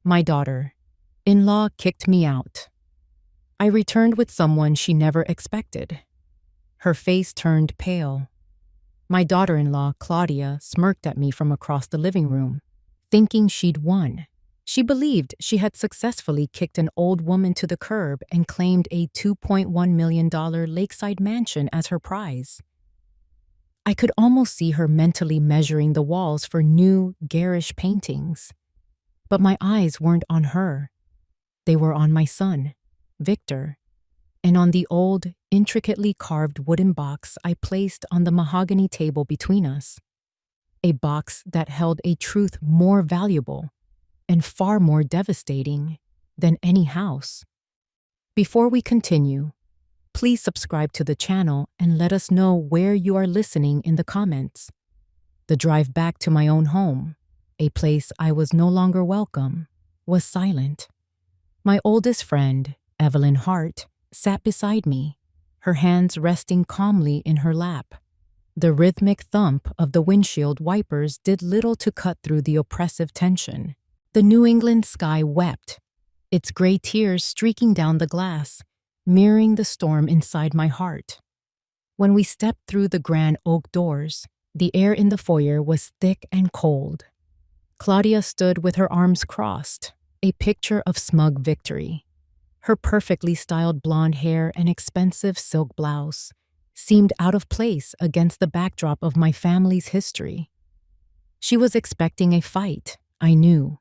My daughter-in-law kicked me out. I returned with someone she never expected. Her face turned pale. My daughter-in-law, Claudia, smirked at me from across the living room, thinking she'd won. She believed she had successfully kicked an old woman to the curb and claimed a $2.1 million lakeside mansion as her prize. I could almost see her mentally measuring the walls for new, garish paintings. But my eyes weren't on her. They were on my son, Victor, and on the old, intricately carved wooden box I placed on the mahogany table between us. A box that held a truth more valuable and far more devastating than any house. Before we continue, please subscribe to the channel and let us know where you are listening in the comments. The drive back to my own home, a place I was no longer welcome, was silent. My oldest friend, Evelyn Hart, sat beside me, her hands resting calmly in her lap. The rhythmic thump of the windshield wipers did little to cut through the oppressive tension. The New England sky wept, its gray tears streaking down the glass, mirroring the storm inside my heart. When we stepped through the grand oak doors, the air in the foyer was thick and cold. Claudia stood with her arms crossed, a picture of smug victory. Her perfectly styled blonde hair and expensive silk blouse seemed out of place against the backdrop of my family's history. She was expecting a fight, I knew.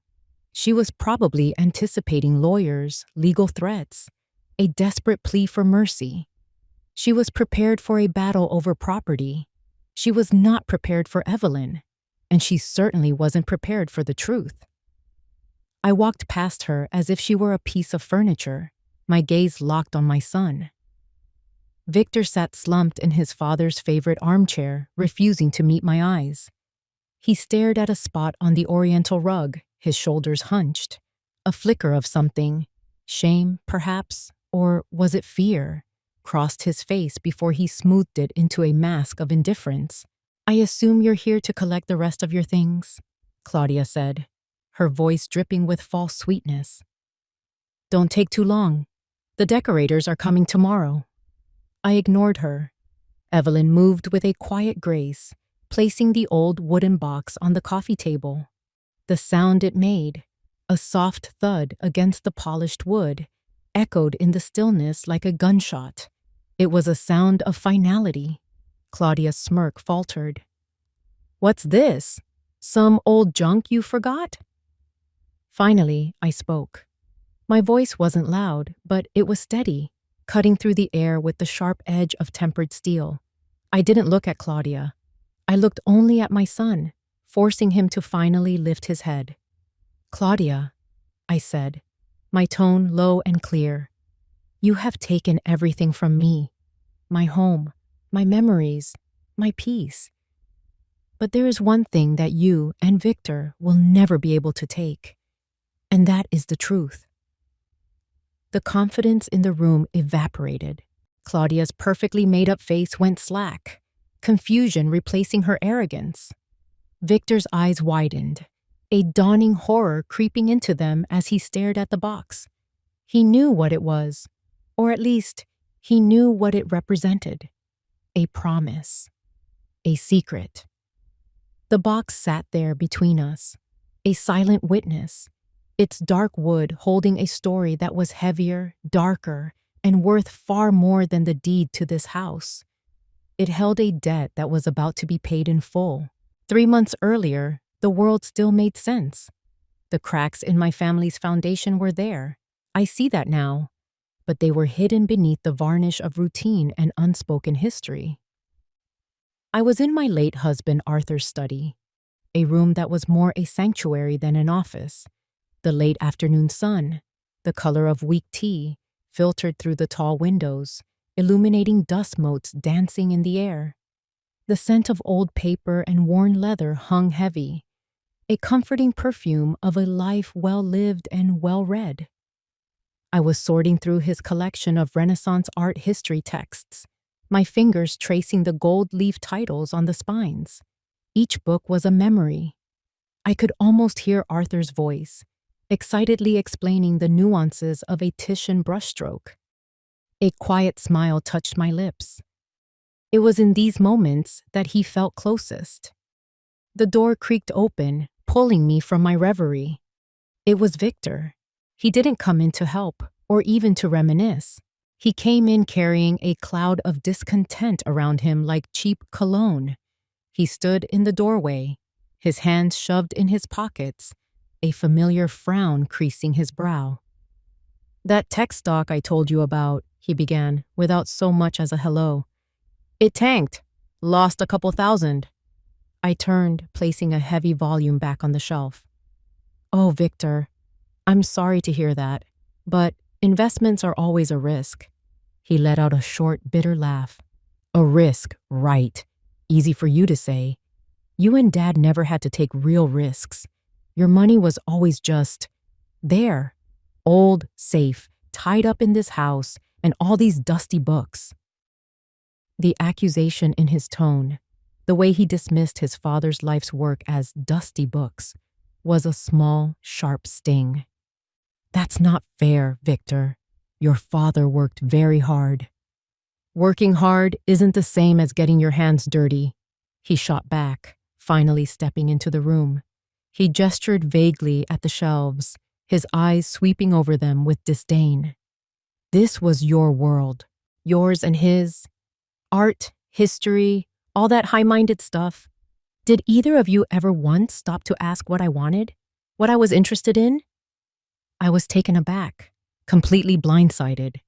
She was probably anticipating lawyers, legal threats, a desperate plea for mercy. She was prepared for a battle over property. She was not prepared for Evelyn, and she certainly wasn't prepared for the truth. I walked past her as if she were a piece of furniture, my gaze locked on my son. Victor sat slumped in his father's favorite armchair, refusing to meet my eyes. He stared at a spot on the oriental rug, his shoulders hunched. A flicker of something, shame, perhaps, or was it fear, crossed his face before he smoothed it into a mask of indifference. "I assume you're here to collect the rest of your things," Claudia said, her voice dripping with false sweetness. "Don't take too long. The decorators are coming tomorrow." I ignored her. Evelyn moved with a quiet grace, placing the old wooden box on the coffee table. The sound it made, a soft thud against the polished wood, echoed in the stillness like a gunshot. It was a sound of finality. Claudia's smirk faltered. "What's this? Some old junk you forgot?" Finally, I spoke. My voice wasn't loud, but it was steady, cutting through the air with the sharp edge of tempered steel. I didn't look at Claudia. I looked only at my son, forcing him to finally lift his head. "Claudia," I said, my tone low and clear, "you have taken everything from me, my home, my memories, my peace. But there is one thing that you and Victor will never be able to take, and that is the truth." The confidence in the room evaporated. Claudia's perfectly made-up face went slack, confusion replacing her arrogance. Victor's eyes widened, a dawning horror creeping into them as he stared at the box. He knew what it was, or at least, he knew what it represented. A promise. A secret. The box sat there between us, a silent witness, its dark wood holding a story that was heavier, darker, and worth far more than the deed to this house. It held a debt that was about to be paid in full. 3 months earlier, the world still made sense. The cracks in my family's foundation were there. I see that now, but they were hidden beneath the varnish of routine and unspoken history. I was in my late husband Arthur's study, a room that was more a sanctuary than an office. The late afternoon sun, the color of weak tea, filtered through the tall windows, illuminating dust motes dancing in the air. The scent of old paper and worn leather hung heavy, a comforting perfume of a life well lived and well read. I was sorting through his collection of Renaissance art history texts, my fingers tracing the gold leaf titles on the spines. Each book was a memory. I could almost hear Arthur's voice, excitedly explaining the nuances of a Titian brushstroke. A quiet smile touched my lips. It was in these moments that he felt closest. The door creaked open, pulling me from my reverie. It was Victor. He didn't come in to help, or even to reminisce. He came in carrying a cloud of discontent around him like cheap cologne. He stood in the doorway, his hands shoved in his pockets, a familiar frown creasing his brow. "That tech stock I told you about," he began, without so much as a hello. "It tanked. Lost a couple thousand." I turned, placing a heavy volume back on the shelf. "Oh, Victor, I'm sorry to hear that, but investments are always a risk." He let out a short, bitter laugh. "A risk, right. Easy for you to say. You and Dad never had to take real risks. Your money was always just there. Old, safe, tied up in this house, and all these dusty books." The accusation in his tone, the way he dismissed his father's life's work as dusty books, was a small, sharp sting. "That's not fair, Victor. Your father worked very hard." "Working hard isn't the same as getting your hands dirty," he shot back, finally stepping into the room. He gestured vaguely at the shelves, his eyes sweeping over them with disdain. "This was your world, yours and his. Art, history, all that high-minded stuff. Did either of you ever once stop to ask what I wanted? What I was interested in?" I was taken aback, completely blindsided.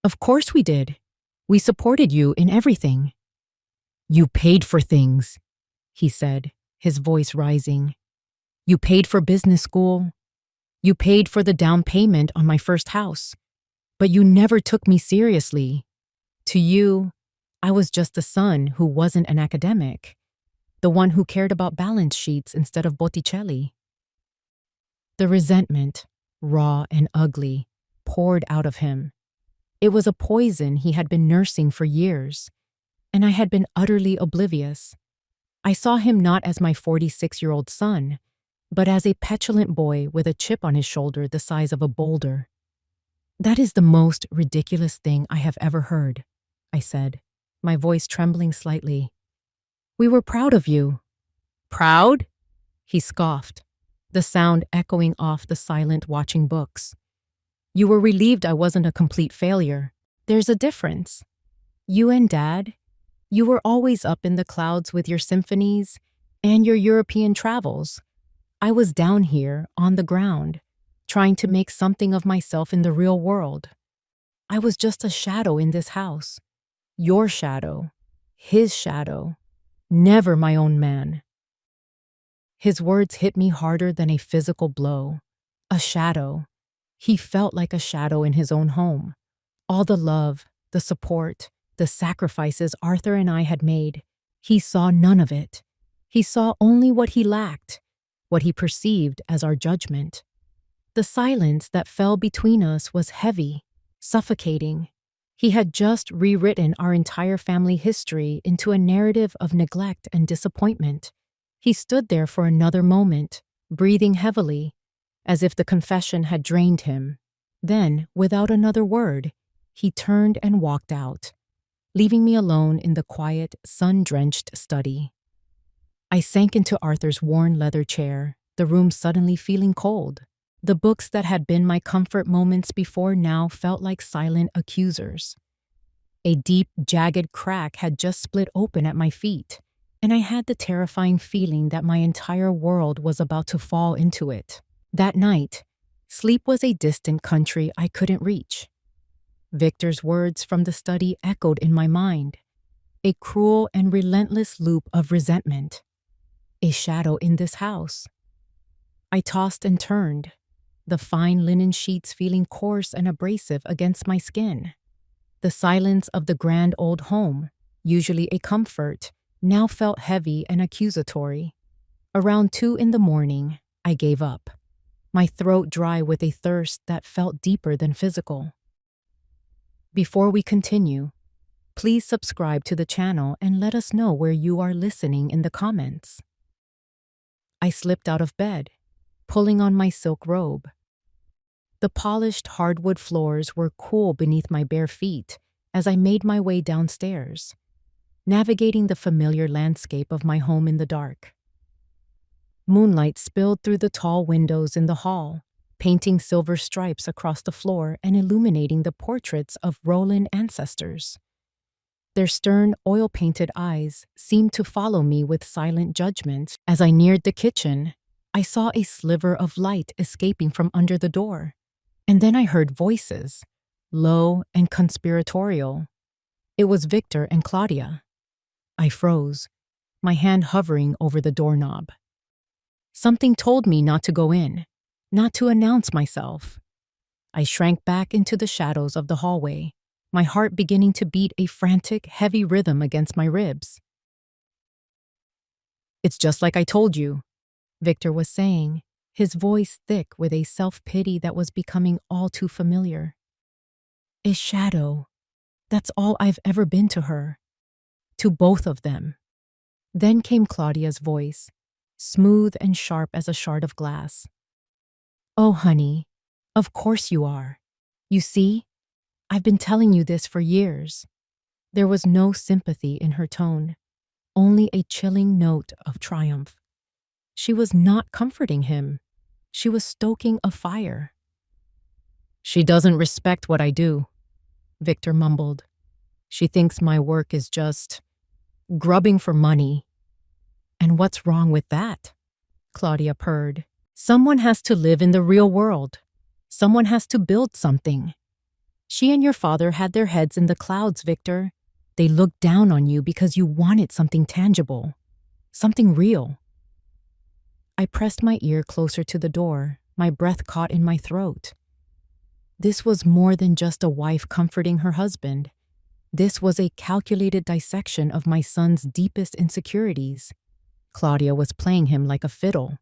"Of course we did. We supported you in everything." "You paid for things," he said, his voice rising. "You paid for business school. You paid for the down payment on my first house. But you never took me seriously. To you, I was just the son who wasn't an academic, the one who cared about balance sheets instead of Botticelli." The resentment, raw and ugly, poured out of him. It was a poison he had been nursing for years, and I had been utterly oblivious. I saw him not as my 46-year-old son, but as a petulant boy with a chip on his shoulder the size of a boulder. "That is the most ridiculous thing I have ever heard," I said, my voice trembling slightly. "We were proud of you." "Proud?" he scoffed, the sound echoing off the silent watching books. "You were relieved I wasn't a complete failure. There's a difference. You and Dad, you were always up in the clouds with your symphonies and your European travels. I was down here, on the ground, trying to make something of myself in the real world. I was just a shadow in this house. Your shadow, his shadow, never my own man." His words hit me harder than a physical blow. A shadow. He felt like a shadow in his own home. All the love, the support, the sacrifices Arthur and I had made, he saw none of it. He saw only what he lacked, what he perceived as our judgment. The silence that fell between us was heavy, suffocating. He had just rewritten our entire family history into a narrative of neglect and disappointment. He stood there for another moment, breathing heavily, as if the confession had drained him. Then, without another word, he turned and walked out, leaving me alone in the quiet, sun-drenched study. I sank into Arthur's worn leather chair, the room suddenly feeling cold. The books that had been my comfort moments before now felt like silent accusers. A deep, jagged crack had just split open at my feet, and I had the terrifying feeling that my entire world was about to fall into it. That night, sleep was a distant country I couldn't reach. Victor's words from the study echoed in my mind, a cruel and relentless loop of resentment. A shadow in this house. I tossed and turned, the fine linen sheets feeling coarse and abrasive against my skin. The silence of the grand old home, usually a comfort, now felt heavy and accusatory. Around 2 a.m, I gave up, my throat dry with a thirst that felt deeper than physical. Before we continue, please subscribe to the channel and let us know where you are listening in the comments. I slipped out of bed, pulling on my silk robe. The polished hardwood floors were cool beneath my bare feet as I made my way downstairs, navigating the familiar landscape of my home in the dark. Moonlight spilled through the tall windows in the hall, painting silver stripes across the floor and illuminating the portraits of Roland ancestors. Their stern, oil-painted eyes seemed to follow me with silent judgment. As I neared the kitchen, I saw a sliver of light escaping from under the door, and then I heard voices, low and conspiratorial. It was Victor and Claudia. I froze, my hand hovering over the doorknob. Something told me not to go in, not to announce myself. I shrank back into the shadows of the hallway, my heart beginning to beat a frantic, heavy rhythm against my ribs. "It's just like I told you," Victor was saying, his voice thick with a self-pity that was becoming all too familiar. A shadow. That's all I've ever been to her. To both of them. Then came Claudia's voice, smooth and sharp as a shard of glass. "Oh, honey, of course you are. You see, I've been telling you this for years." There was no sympathy in her tone, only a chilling note of triumph. She was not comforting him. She was stoking a fire. "She doesn't respect what I do," Victor mumbled. "She thinks my work is just grubbing for money." "And what's wrong with that?" Claudia purred. "Someone has to live in the real world. Someone has to build something. She and your father had their heads in the clouds, Victor. They looked down on you because you wanted something tangible, something real." I pressed my ear closer to the door, my breath caught in my throat. This was more than just a wife comforting her husband. This was a calculated dissection of my son's deepest insecurities. Claudia was playing him like a fiddle.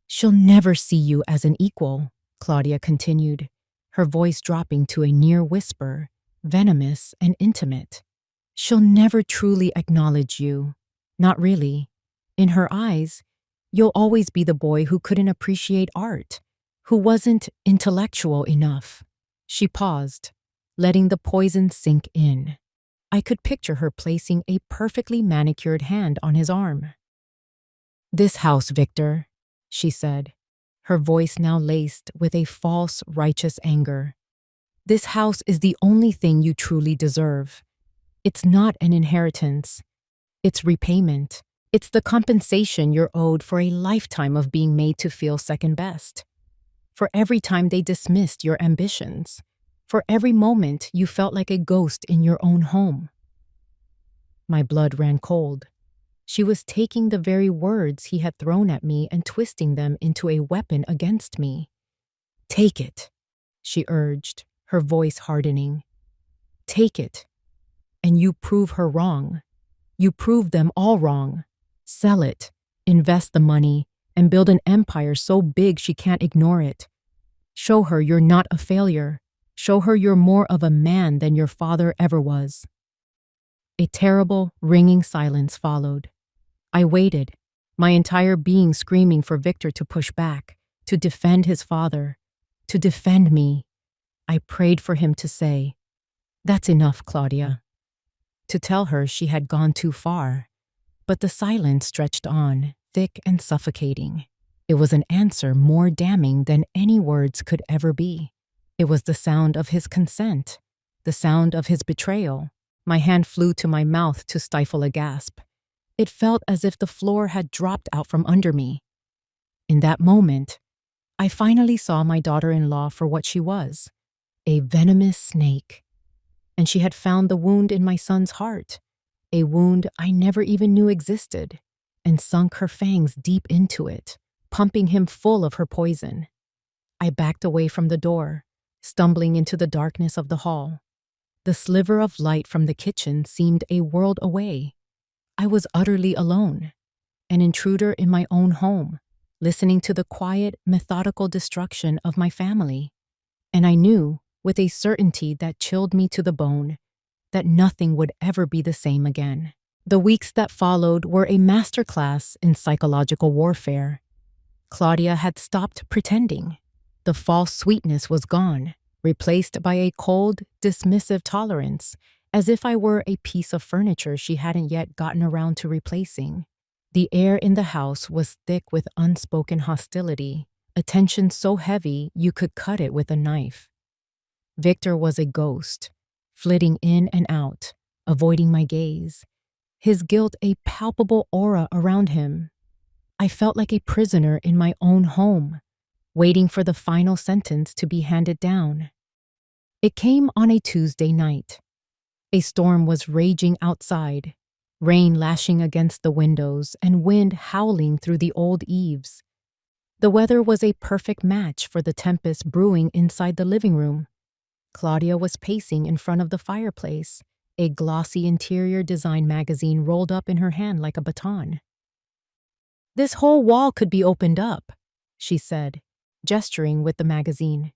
"She'll never see you as an equal," Claudia continued, her voice dropping to a near whisper, venomous and intimate. "She'll never truly acknowledge you. Not really. In her eyes, you'll always be the boy who couldn't appreciate art, who wasn't intellectual enough." She paused, letting the poison sink in. I could picture her placing a perfectly manicured hand on his arm. "This house, Victor," she said, her voice now laced with a false, righteous anger. "This house is the only thing you truly deserve. It's not an inheritance. It's repayment. It's the compensation you're owed for a lifetime of being made to feel second best. For every time they dismissed your ambitions. For every moment you felt like a ghost in your own home." My blood ran cold. She was taking the very words he had thrown at me and twisting them into a weapon against me. "Take it," she urged, her voice hardening. "Take it. And you prove her wrong. You prove them all wrong. Sell it, invest the money, and build an empire so big she can't ignore it. Show her you're not a failure. Show her you're more of a man than your father ever was." A terrible, ringing silence followed. I waited, my entire being screaming for Victor to push back, to defend his father, to defend me. I prayed for him to say, "That's enough, Claudia." To tell her she had gone too far. But the silence stretched on, thick and suffocating. It was an answer more damning than any words could ever be. It was the sound of his consent, the sound of his betrayal. My hand flew to my mouth to stifle a gasp. It felt as if the floor had dropped out from under me. In that moment, I finally saw my daughter-in-law for what she was, a venomous snake. And she had found the wound in my son's heart, a wound I never even knew existed, and sunk her fangs deep into it, pumping him full of her poison. I backed away from the door, stumbling into the darkness of the hall. The sliver of light from the kitchen seemed a world away. I was utterly alone, an intruder in my own home, listening to the quiet, methodical destruction of my family. And I knew, with a certainty that chilled me to the bone, that nothing would ever be the same again. The weeks that followed were a masterclass in psychological warfare. Claudia had stopped pretending. The false sweetness was gone, replaced by a cold, dismissive tolerance, as if I were a piece of furniture she hadn't yet gotten around to replacing. The air in the house was thick with unspoken hostility, a tension so heavy you could cut it with a knife. Victor was a ghost, flitting in and out, avoiding my gaze, his guilt a palpable aura around him. I felt like a prisoner in my own home, waiting for the final sentence to be handed down. It came on a Tuesday night. A storm was raging outside, rain lashing against the windows and wind howling through the old eaves. The weather was a perfect match for the tempest brewing inside the living room. Claudia was pacing in front of the fireplace, a glossy interior design magazine rolled up in her hand like a baton. "This whole wall could be opened up," she said, gesturing with the magazine.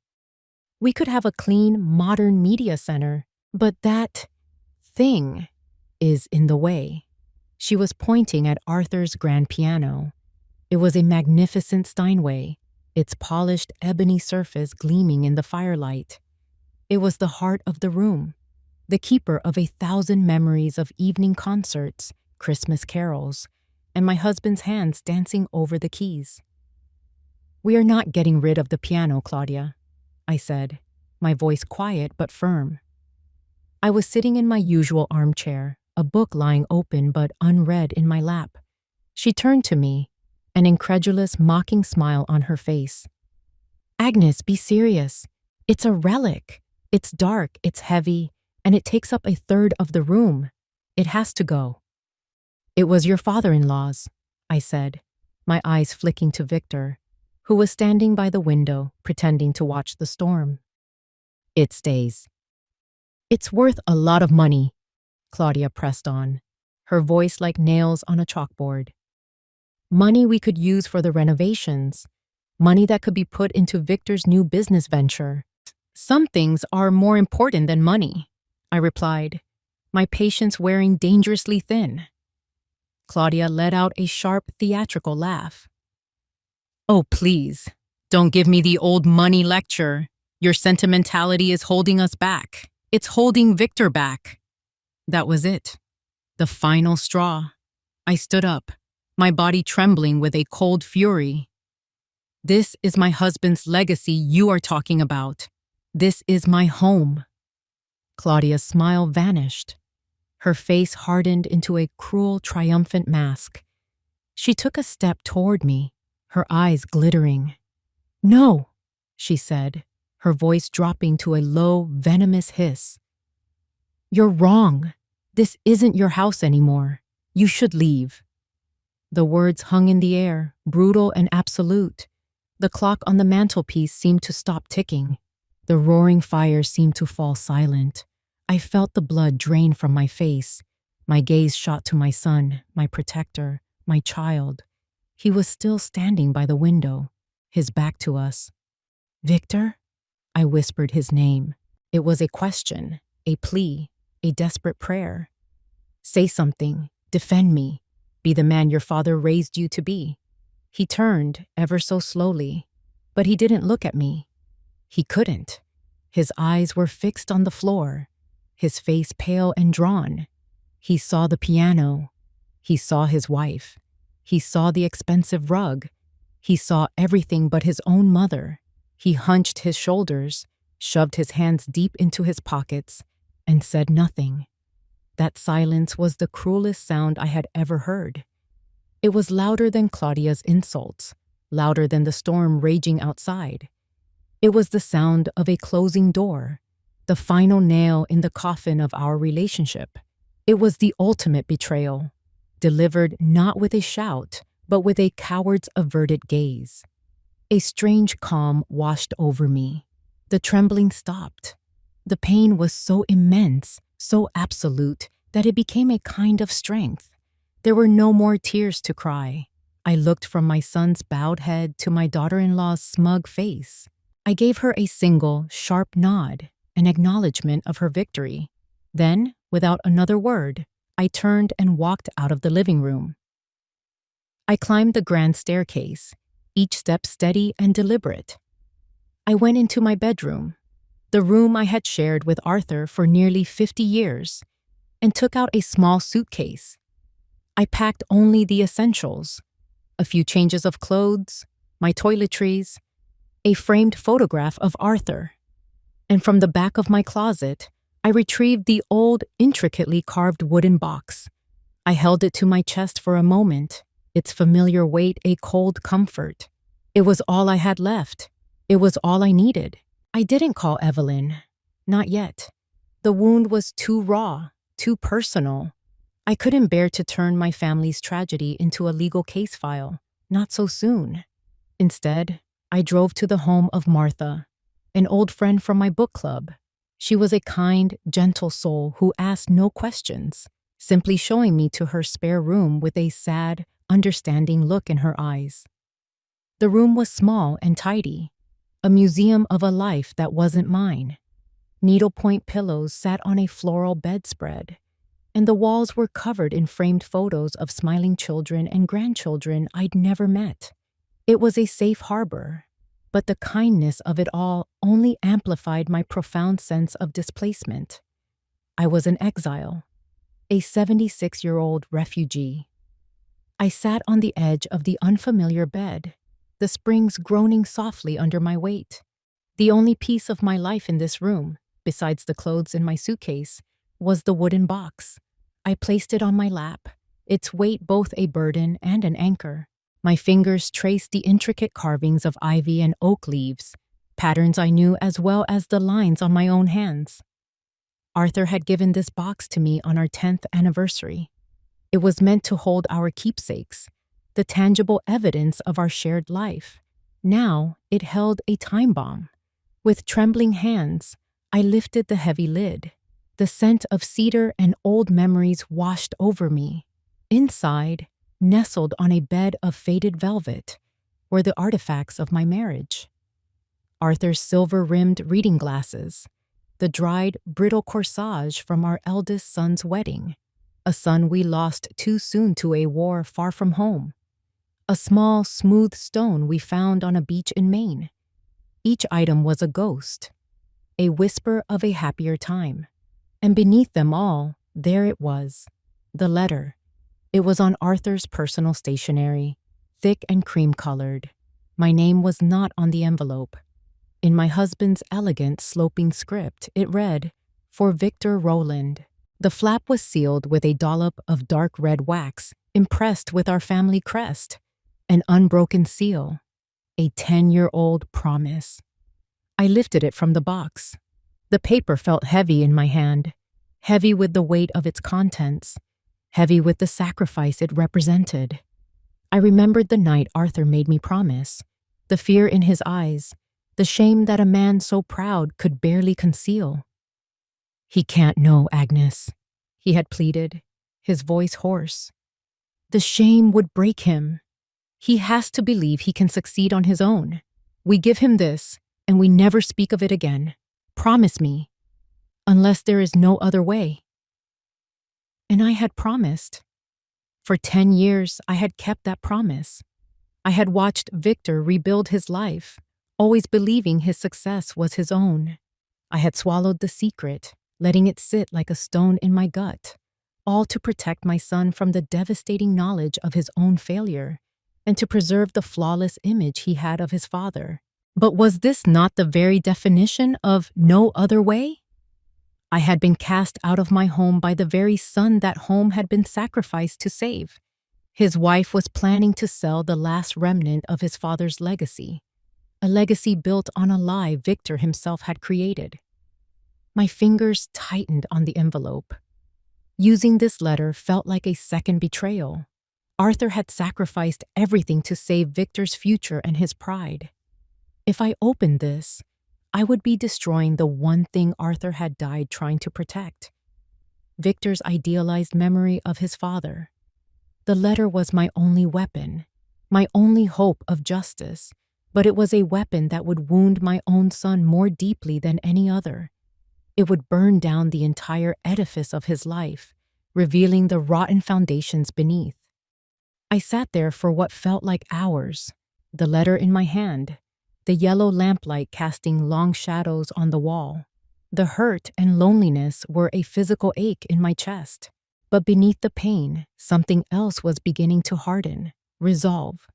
"We could have a clean, modern media center, but that thing is in the way." She was pointing at Arthur's grand piano. It was a magnificent Steinway, its polished ebony surface gleaming in the firelight. It was the heart of the room, the keeper of 1,000 memories of evening concerts, Christmas carols, and my husband's hands dancing over the keys. "We are not getting rid of the piano, Claudia," I said, my voice quiet but firm. I was sitting in my usual armchair, a book lying open but unread in my lap. She turned to me, an incredulous, mocking smile on her face. "Agnes, be serious. It's a relic. It's dark, it's heavy, and it takes up 1/3 of the room. It has to go." "It was your father-in-law's," I said, my eyes flicking to Victor, who was standing by the window, pretending to watch the storm. "It stays." "It's worth a lot of money," Claudia pressed on, her voice like nails on a chalkboard. "Money we could use for the renovations, money that could be put into Victor's new business venture." "Some things are more important than money," I replied, my patience wearing dangerously thin. Claudia let out a sharp, theatrical laugh. "Oh, please, don't give me the old money lecture. Your sentimentality is holding us back. It's holding Victor back." That was it. The final straw. I stood up, my body trembling with a cold fury. "This is my husband's legacy you are talking about. This is my home." Claudia's smile vanished. Her face hardened into a cruel, triumphant mask. She took a step toward me, her eyes glittering. "No," she said, her voice dropping to a low, venomous hiss. "You're wrong. This isn't your house anymore. You should leave." The words hung in the air, brutal and absolute. The clock on the mantelpiece seemed to stop ticking. The roaring fire seemed to fall silent. I felt the blood drain from my face. My gaze shot to my son, my protector, my child. He was still standing by the window, his back to us. "Victor?" I whispered his name. It was a question, a plea, a desperate prayer. "Say something. Defend me. Be the man your father raised you to be." He turned, ever so slowly, but he didn't look at me. He couldn't. His eyes were fixed on the floor, his face pale and drawn. He saw the piano. He saw his wife. He saw the expensive rug. He saw everything but his own mother. He hunched his shoulders, shoved his hands deep into his pockets, and said nothing. That silence was the cruelest sound I had ever heard. It was louder than Claudia's insults, louder than the storm raging outside. It was the sound of a closing door, the final nail in the coffin of our relationship. It was the ultimate betrayal, delivered not with a shout, but with a coward's averted gaze. A strange calm washed over me. The trembling stopped. The pain was so immense, so absolute, that it became a kind of strength. There were no more tears to cry. I looked from my son's bowed head to my daughter-in-law's smug face. I gave her a single, sharp nod, an acknowledgement of her victory. Then, without another word, I turned and walked out of the living room. I climbed the grand staircase, each step steady and deliberate. I went into my bedroom, the room I had shared with Arthur for nearly 50 years, and took out a small suitcase. I packed only the essentials: a few changes of clothes, my toiletries, a framed photograph of Arthur. And from the back of my closet, I retrieved the old, intricately carved wooden box. I held it to my chest for a moment, its familiar weight a cold comfort. It was all I had left. It was all I needed. I didn't call Evelyn. Not yet. The wound was too raw, too personal. I couldn't bear to turn my family's tragedy into a legal case file. Not so soon. Instead, I drove to the home of Martha, an old friend from my book club. She was a kind, gentle soul who asked no questions, simply showing me to her spare room with a sad, understanding look in her eyes. The room was small and tidy, a museum of a life that wasn't mine. Needlepoint pillows sat on a floral bedspread, and the walls were covered in framed photos of smiling children and grandchildren I'd never met. It was a safe harbor, but the kindness of it all only amplified my profound sense of displacement. I was an exile, a 76-year-old refugee. I sat on the edge of the unfamiliar bed, the springs groaning softly under my weight. The only piece of my life in this room, besides the clothes in my suitcase, was the wooden box. I placed it on my lap, its weight both a burden and an anchor. My fingers traced the intricate carvings of ivy and oak leaves, patterns I knew as well as the lines on my own hands. Arthur had given this box to me on our 10th anniversary. It was meant to hold our keepsakes, the tangible evidence of our shared life. Now it held a time bomb. With trembling hands, I lifted the heavy lid. The scent of cedar and old memories washed over me. Inside, nestled on a bed of faded velvet, were the artifacts of my marriage. Arthur's silver-rimmed reading glasses, the dried, brittle corsage from our eldest son's wedding, a son we lost too soon to a war far from home, a small, smooth stone we found on a beach in Maine. Each item was a ghost, a whisper of a happier time. And beneath them all, there it was, the letter. It was on Arthur's personal stationery, thick and cream-colored. My name was not on the envelope. In my husband's elegant, sloping script, it read, "For Victor Rowland." The flap was sealed with a dollop of dark red wax, impressed with our family crest, an unbroken seal, a 10-year-old promise. I lifted it from the box. The paper felt heavy in my hand, heavy with the weight of its contents, heavy with the sacrifice it represented. I remembered the night Arthur made me promise, the fear in his eyes, the shame that a man so proud could barely conceal. "He can't know, Agnes," he had pleaded, his voice hoarse. "The shame would break him. He has to believe he can succeed on his own. We give him this, and we never speak of it again. Promise me, unless there is no other way." And I had promised. For 10 years, I had kept that promise. I had watched Victor rebuild his life, always believing his success was his own. I had swallowed the secret, letting it sit like a stone in my gut, all to protect my son from the devastating knowledge of his own failure and to preserve the flawless image he had of his father. But was this not the very definition of no other way? I had been cast out of my home by the very son that home had been sacrificed to save. His wife was planning to sell the last remnant of his father's legacy, a legacy built on a lie Victor himself had created. My fingers tightened on the envelope. Using this letter felt like a second betrayal. Arthur had sacrificed everything to save Victor's future and his pride. If I opened this, I would be destroying the one thing Arthur had died trying to protect: Victor's idealized memory of his father. The letter was my only weapon, my only hope of justice, but it was a weapon that would wound my own son more deeply than any other. It would burn down the entire edifice of his life, revealing the rotten foundations beneath. I sat there for what felt like hours, the letter in my hand, the yellow lamplight casting long shadows on the wall. The hurt and loneliness were a physical ache in my chest. But beneath the pain, something else was beginning to harden, resolve.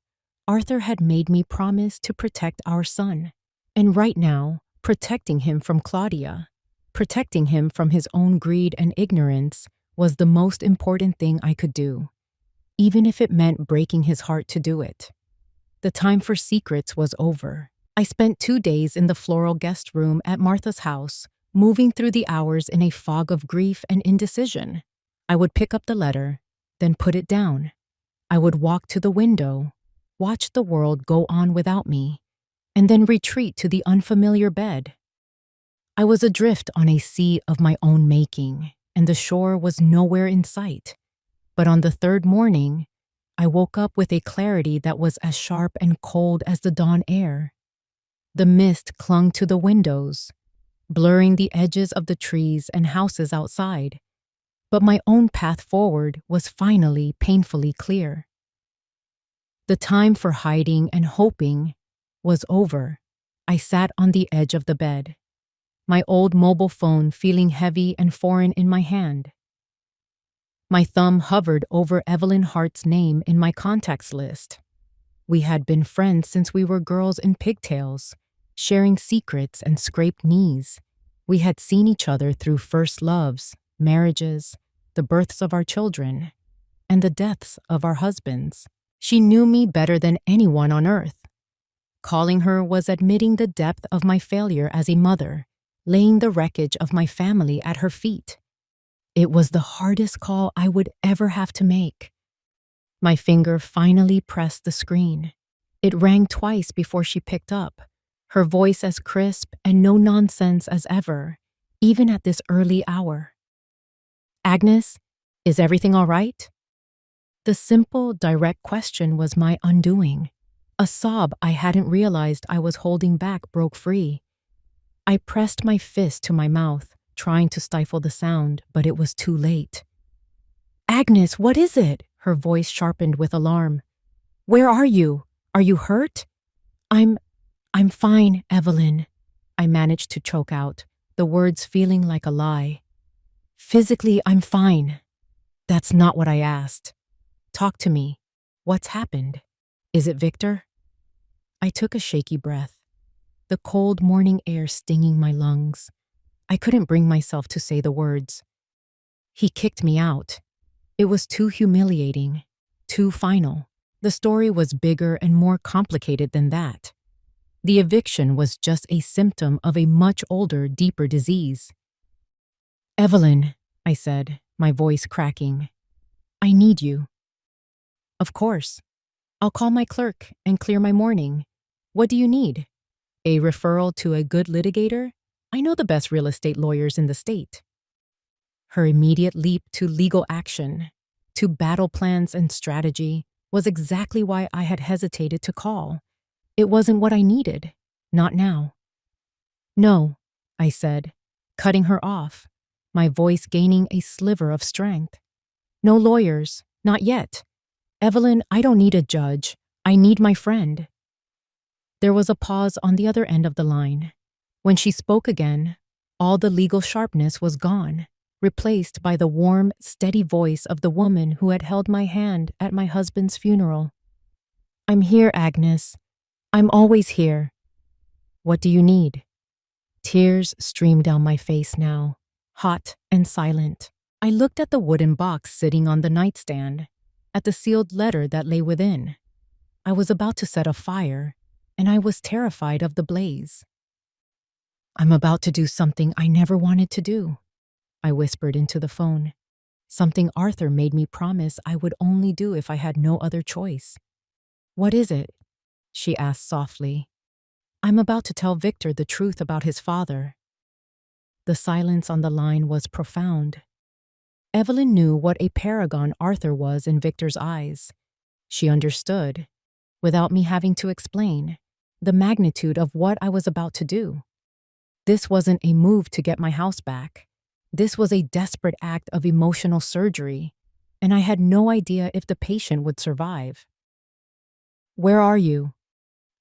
Arthur had made me promise to protect our son. And right now, protecting him from Claudia, protecting him from his own greed and ignorance, was the most important thing I could do, even if it meant breaking his heart to do it. The time for secrets was over. I spent 2 days in the floral guest room at Martha's house, moving through the hours in a fog of grief and indecision. I would pick up the letter, then put it down. I would walk to the window, watch the world go on without me, and then retreat to the unfamiliar bed. I was adrift on a sea of my own making, and the shore was nowhere in sight. But on the third morning, I woke up with a clarity that was as sharp and cold as the dawn air. The mist clung to the windows, blurring the edges of the trees and houses outside. But my own path forward was finally painfully clear. The time for hiding and hoping was over. I sat on the edge of the bed, my old mobile phone feeling heavy and foreign in my hand. My thumb hovered over Evelyn Hart's name in my contacts list. We had been friends since we were girls in pigtails, sharing secrets and scraped knees. We had seen each other through first loves, marriages, the births of our children, and the deaths of our husbands. She knew me better than anyone on earth. Calling her was admitting the depth of my failure as a mother, laying the wreckage of my family at her feet. It was the hardest call I would ever have to make. My finger finally pressed the screen. It rang twice before she picked up, her voice as crisp and no nonsense as ever, even at this early hour. "Agnes, is everything all right?" The simple, direct question was my undoing. A sob I hadn't realized I was holding back broke free. I pressed my fist to my mouth, trying to stifle the sound, but it was too late. "Agnes, what is it?" Her voice sharpened with alarm. "Where are you? Are you hurt?" I'm fine, Evelyn," I managed to choke out, the words feeling like a lie. "Physically, I'm fine." "That's not what I asked. Talk to me. What's happened? Is it Victor?" I took a shaky breath, the cold morning air stinging my lungs. I couldn't bring myself to say the words. "He kicked me out." It was too humiliating, too final. The story was bigger and more complicated than that. The eviction was just a symptom of a much older, deeper disease. "Evelyn," I said, my voice cracking, "I need you." "Of course. I'll call my clerk and clear my morning. What do you need? A referral to a good litigator? I know the best real estate lawyers in the state." Her immediate leap to legal action, to battle plans and strategy, was exactly why I had hesitated to call. It wasn't what I needed. Not now. "No," I said, cutting her off, my voice gaining a sliver of strength. "No lawyers. Not yet. Evelyn, I don't need a judge. I need my friend." There was a pause on the other end of the line. When she spoke again, all the legal sharpness was gone, replaced by the warm, steady voice of the woman who had held my hand at my husband's funeral. "I'm here, Agnes. I'm always here. What do you need?" Tears streamed down my face now, hot and silent. I looked at the wooden box sitting on the nightstand, at the sealed letter that lay within. I was about to set a fire, and I was terrified of the blaze. "I'm about to do something I never wanted to do," I whispered into the phone. Something Arthur made me promise I would only do if I had no other choice. "What is it?" she asked softly. "I'm about to tell Victor the truth about his father." The silence on the line was profound. Evelyn knew what a paragon Arthur was in Victor's eyes. She understood, without me having to explain, the magnitude of what I was about to do. This wasn't a move to get my house back. This was a desperate act of emotional surgery, and I had no idea if the patient would survive. "Where are you?"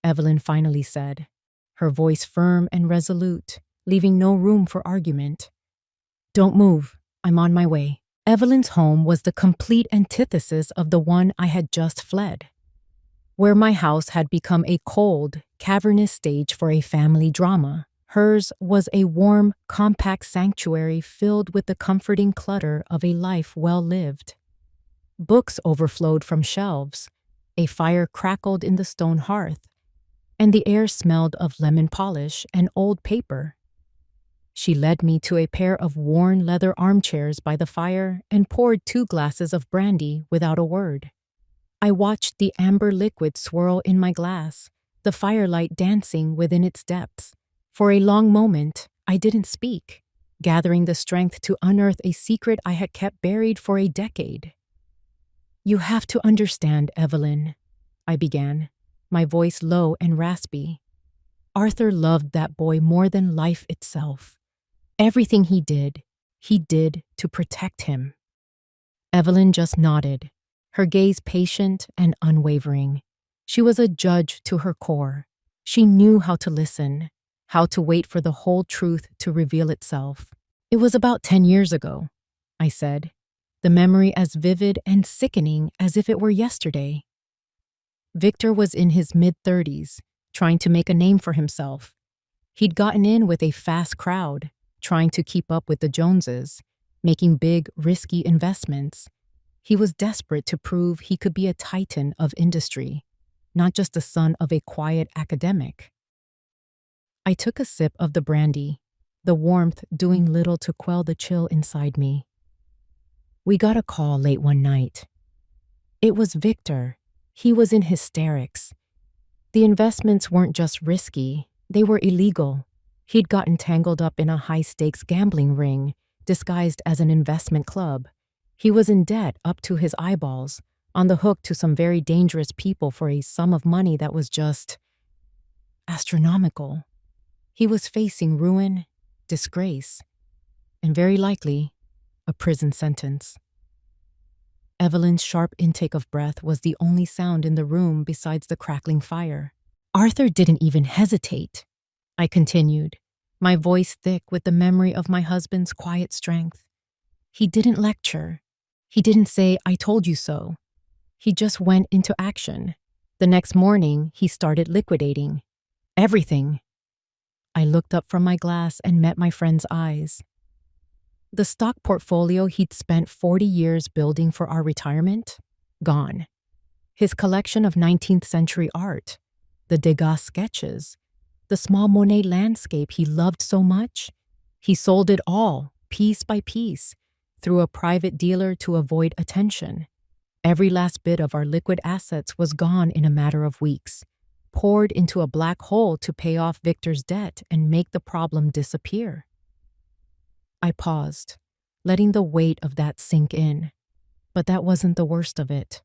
Evelyn finally said, her voice firm and resolute, leaving no room for argument. Don't move. I'm on my way. Evelyn's home was the complete antithesis of the one I had just fled. Where my house had become a cold, cavernous stage for a family drama, hers was a warm, compact sanctuary filled with the comforting clutter of a life well lived. Books overflowed from shelves, a fire crackled in the stone hearth, and the air smelled of lemon polish and old paper. She led me to a pair of worn leather armchairs by the fire and poured 2 glasses of brandy without a word. I watched the amber liquid swirl in my glass, the firelight dancing within its depths. For a long moment, I didn't speak, gathering the strength to unearth a secret I had kept buried for a decade. You have to understand, Evelyn, I began, my voice low and raspy. Arthur loved that boy more than life itself. Everything he did to protect him. Evelyn just nodded, her gaze patient and unwavering. She was a judge to her core. She knew how to listen, how to wait for the whole truth to reveal itself. It was about 10 years ago, I said, the memory as vivid and sickening as if it were yesterday. Victor was in his mid-30s, trying to make a name for himself. He'd gotten in with a fast crowd, trying to keep up with the Joneses, making big, risky investments. He was desperate to prove he could be a titan of industry, not just the son of a quiet academic. I took a sip of the brandy, the warmth doing little to quell the chill inside me. We got a call late one night. It was Victor. He was in hysterics. The investments weren't just risky, they were illegal. He'd gotten tangled up in a high-stakes gambling ring, disguised as an investment club. He was in debt up to his eyeballs, on the hook to some very dangerous people for a sum of money that was just astronomical. He was facing ruin, disgrace, and very likely a prison sentence. Evelyn's sharp intake of breath was the only sound in the room besides the crackling fire. Arthur didn't even hesitate, I continued, my voice thick with the memory of my husband's quiet strength. He didn't lecture. He didn't say, "I told you so." He just went into action. The next morning, he started liquidating. Everything. I looked up from my glass and met my friend's eyes. The stock portfolio he'd spent 40 years building for our retirement? Gone. His collection of 19th century art, the Degas sketches, the small Monet landscape he loved so much? He sold it all, piece by piece, through a private dealer to avoid attention. Every last bit of our liquid assets was gone in a matter of weeks, poured into a black hole to pay off Victor's debt and make the problem disappear. I paused, letting the weight of that sink in. But that wasn't the worst of it.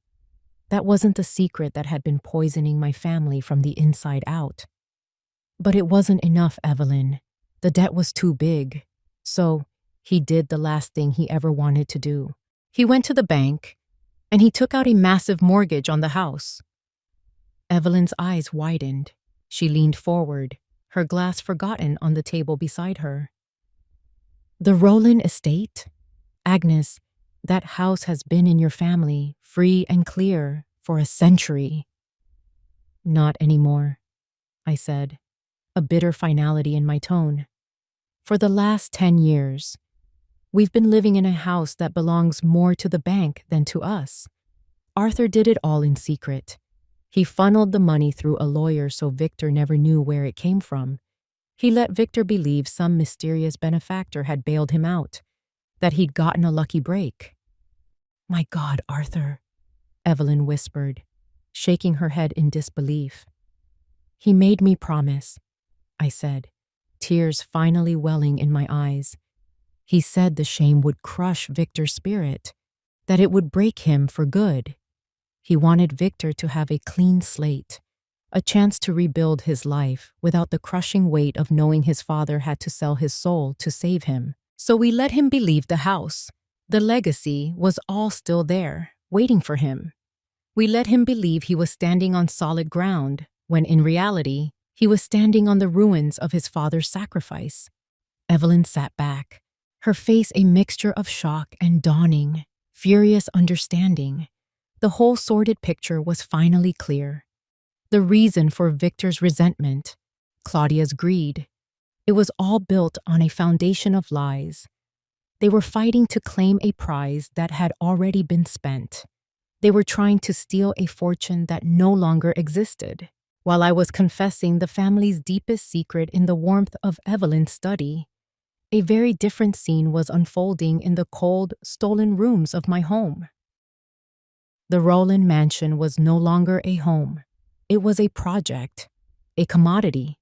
That wasn't the secret that had been poisoning my family from the inside out. But it wasn't enough, Evelyn. The debt was too big. So he did the last thing he ever wanted to do. He went to the bank, and he took out a massive mortgage on the house. Evelyn's eyes widened. She leaned forward, her glass forgotten on the table beside her. The Rowland estate? Agnes, that house has been in your family, free and clear, for a century. Not anymore, I said, a bitter finality in my tone. For the last 10 years, we've been living in a house that belongs more to the bank than to us. Arthur did it all in secret. He funneled the money through a lawyer so Victor never knew where it came from. He let Victor believe some mysterious benefactor had bailed him out, that he'd gotten a lucky break. My God, Arthur, Evelyn whispered, shaking her head in disbelief. He made me promise, I said, tears finally welling in my eyes. He said the shame would crush Victor's spirit, that it would break him for good. He wanted Victor to have a clean slate, a chance to rebuild his life without the crushing weight of knowing his father had to sell his soul to save him. So we let him believe the house, the legacy, was all still there, waiting for him. We let him believe he was standing on solid ground, when in reality, he was standing on the ruins of his father's sacrifice. Evelyn sat back, her face a mixture of shock and dawning, furious understanding. The whole sordid picture was finally clear. The reason for Victor's resentment, Claudia's greed, it was all built on a foundation of lies. They were fighting to claim a prize that had already been spent. They were trying to steal a fortune that no longer existed. While I was confessing the family's deepest secret in the warmth of Evelyn's study, a very different scene was unfolding in the cold, stolen rooms of my home. The Rowland mansion was no longer a home. It was a project, a commodity.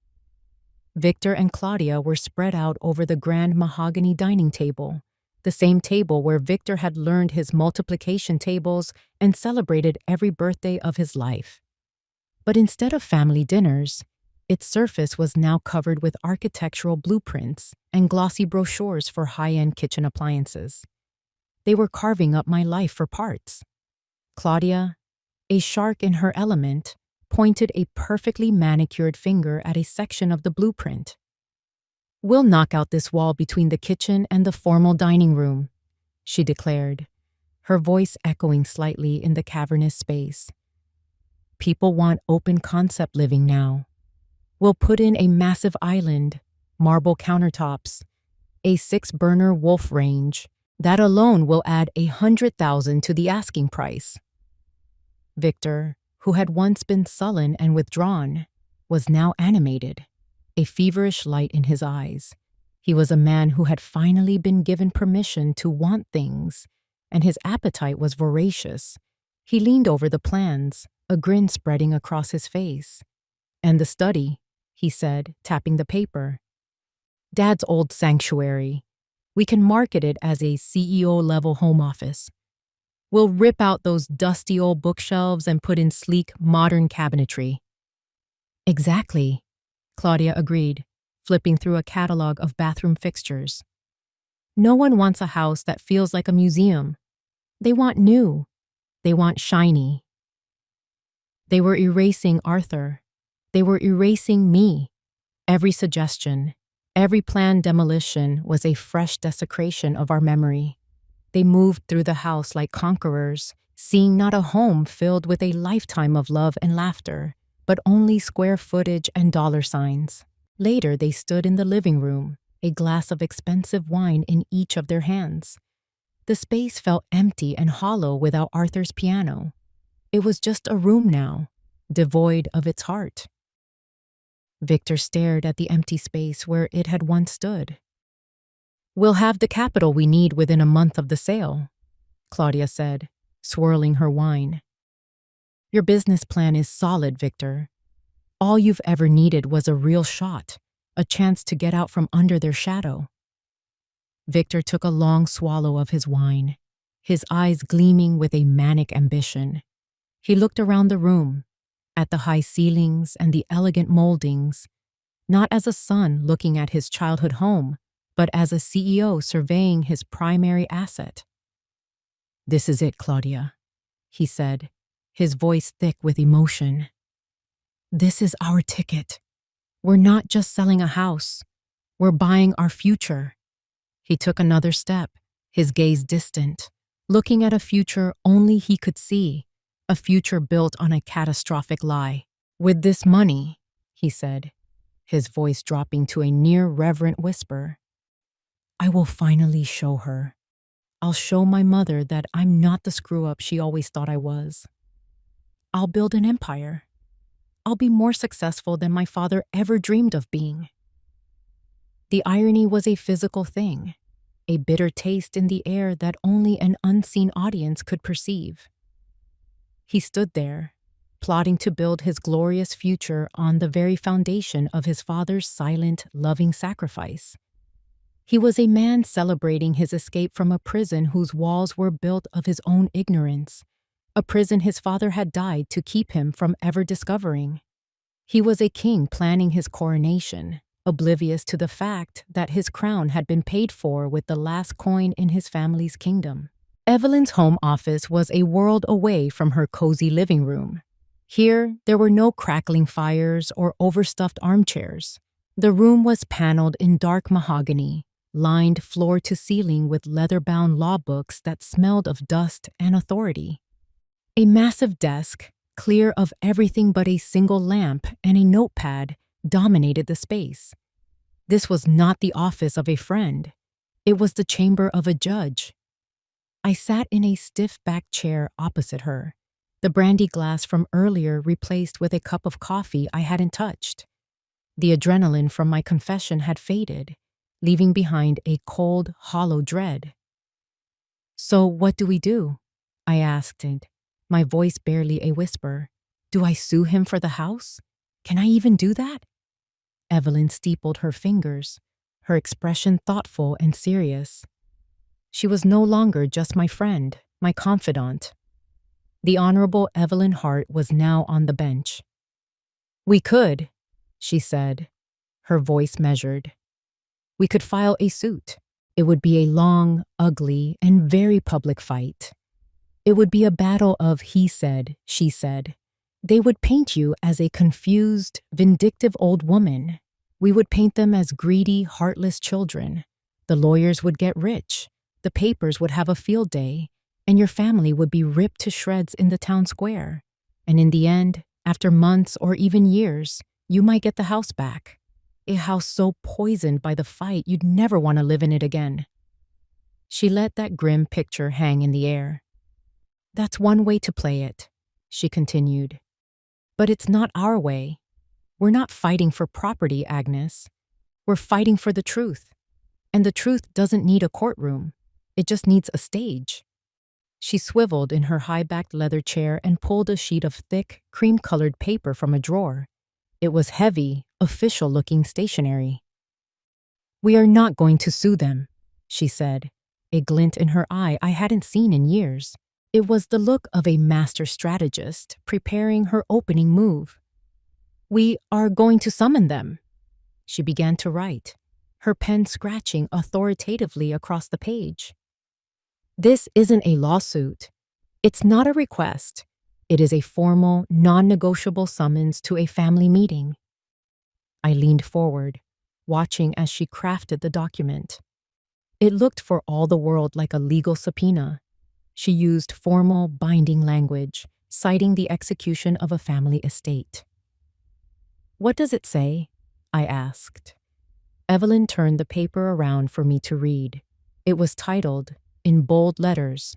Victor and Claudia were spread out over the grand mahogany dining table, the same table where Victor had learned his multiplication tables and celebrated every birthday of his life. But instead of family dinners, its surface was now covered with architectural blueprints and glossy brochures for high-end kitchen appliances. They were carving up my life for parts. Claudia, a shark in her element, pointed a perfectly manicured finger at a section of the blueprint. "We'll knock out this wall between the kitchen and the formal dining room," she declared, her voice echoing slightly in the cavernous space. "People want open-concept living now. We'll put in a massive island, marble countertops, a 6-burner wolf range. That alone will add 100,000 to the asking price." Victor, who had once been sullen and withdrawn, was now animated, a feverish light in his eyes. He was a man who had finally been given permission to want things, and his appetite was voracious. He leaned over the plans, a grin spreading across his face. "And the study," he said, tapping the paper. "Dad's old sanctuary. We can market it as a CEO-level home office. We'll rip out those dusty old bookshelves and put in sleek, modern cabinetry." "Exactly," Claudia agreed, flipping through a catalog of bathroom fixtures. "No one wants a house that feels like a museum. They want new. They want shiny." They were erasing Arthur. They were erasing me. Every suggestion, every planned demolition was a fresh desecration of our memory. They moved through the house like conquerors, seeing not a home filled with a lifetime of love and laughter, but only square footage and dollar signs. Later, they stood in the living room, a glass of expensive wine in each of their hands. The space felt empty and hollow without Arthur's piano. It was just a room now, devoid of its heart. Victor stared at the empty space where it had once stood. "We'll have the capital we need within a month of the sale," Claudia said, swirling her wine. "Your business plan is solid, Victor. All you've ever needed was a real shot, a chance to get out from under their shadow." Victor took a long swallow of his wine, his eyes gleaming with a manic ambition. He looked around the room, at the high ceilings and the elegant moldings, not as a son looking at his childhood home, but as a CEO surveying his primary asset. "This is it, Claudia," he said, his voice thick with emotion. "This is our ticket. We're not just selling a house. We're buying our future." He took another step, his gaze distant, looking at a future only he could see, a future built on a catastrophic lie. "With this money," he said, his voice dropping to a near-reverent whisper, "I will finally show her. I'll show my mother that I'm not the screw-up she always thought I was. I'll build an empire. I'll be more successful than my father ever dreamed of being." The irony was a physical thing, a bitter taste in the air that only an unseen audience could perceive. He stood there, plotting to build his glorious future on the very foundation of his father's silent, loving sacrifice. He was a man celebrating his escape from a prison whose walls were built of his own ignorance, a prison his father had died to keep him from ever discovering. He was a king planning his coronation, oblivious to the fact that his crown had been paid for with the last coin in his family's kingdom. Evelyn's home office was a world away from her cozy living room. Here, there were no crackling fires or overstuffed armchairs. The room was paneled in dark mahogany, lined floor to ceiling with leather-bound law books that smelled of dust and authority. A massive desk, clear of everything but a single lamp and a notepad, dominated the space. This was not the office of a friend. It was the chamber of a judge. I sat in a stiff-backed chair opposite her, the brandy glass from earlier replaced with a cup of coffee I hadn't touched. The adrenaline from my confession had faded, leaving behind a cold, hollow dread. "So what do we do?" I asked, my voice barely a whisper. "Do I sue him for the house? Can I even do that?" Evelyn steepled her fingers, her expression thoughtful and serious. She was no longer just my friend, my confidant. The Honorable Evelyn Hart was now on the bench. "We could," she said, her voice measured. "We could file a suit. It would be a long, ugly, and very public fight. It would be a battle of he said, she said. They would paint you as a confused, vindictive old woman. We would paint them as greedy, heartless children. The lawyers would get rich. The papers would have a field day, and your family would be ripped to shreds in the town square. And in the end, after months or even years, you might get the house back. A house so poisoned by the fight you'd never want to live in it again." She let that grim picture hang in the air. "That's one way to play it," she continued. "But it's not our way. We're not fighting for property, Agnes. We're fighting for the truth. And the truth doesn't need a courtroom. It just needs a stage." She swiveled in her high-backed leather chair and pulled a sheet of thick, cream-colored paper from a drawer. It was heavy, official-looking stationery. "We are not going to sue them," she said, a glint in her eye I hadn't seen in years. It was the look of a master strategist preparing her opening move. "We are going to summon them." She began to write, her pen scratching authoritatively across the page. "This isn't a lawsuit. It's not a request. It is a formal, non-negotiable summons to a family meeting." I leaned forward, watching as she crafted the document. It looked for all the world like a legal subpoena. She used formal, binding language, citing the execution of a family estate. "What does it say?" I asked. Evelyn turned the paper around for me to read. It was titled, in bold letters,